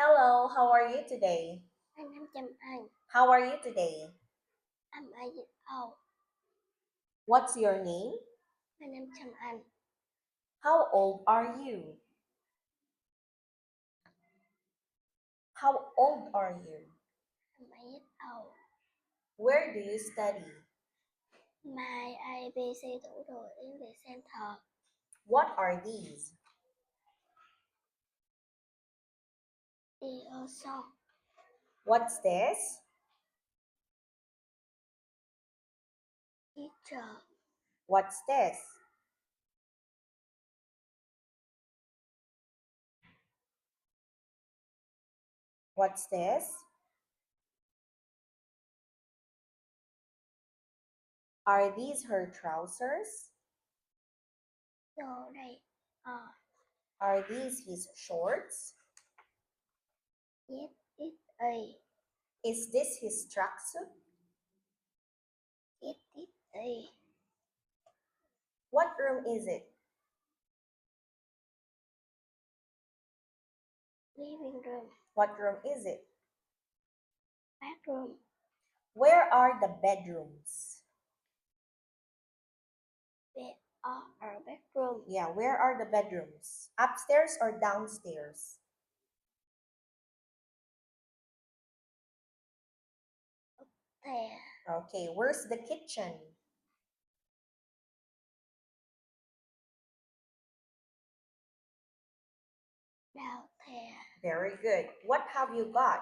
Hello, how are you today? Anh Trâm Anh, How are you today? I'm 8 years old. What's your name? My name Trâm Anh. How old are you? How old are you? I'm 8 years old. Where do you study? My ABC Thủ Đô English Center. What are these? Đi also. What's this? Teacher. What's this? What's this? Are these her trousers? Đồ đây. Are these his shorts? Yes, it is. Is this his tracksuit? Yes, it is. What room is it? Living room. What room is it? Bathroom. Where are the bedrooms? Bed or our bedroom. Yeah, where are the bedrooms? Upstairs or downstairs? There. Okay, where's the kitchen? Down there. Very good. What have you got?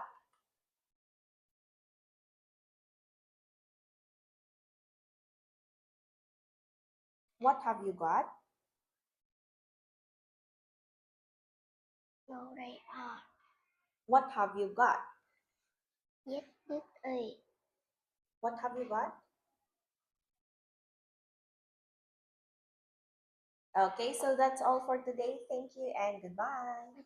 What have you got? Đồ đây are. What have you got? Yes, it is. What have you got? Okay, so that's all for today. Thank you and goodbye.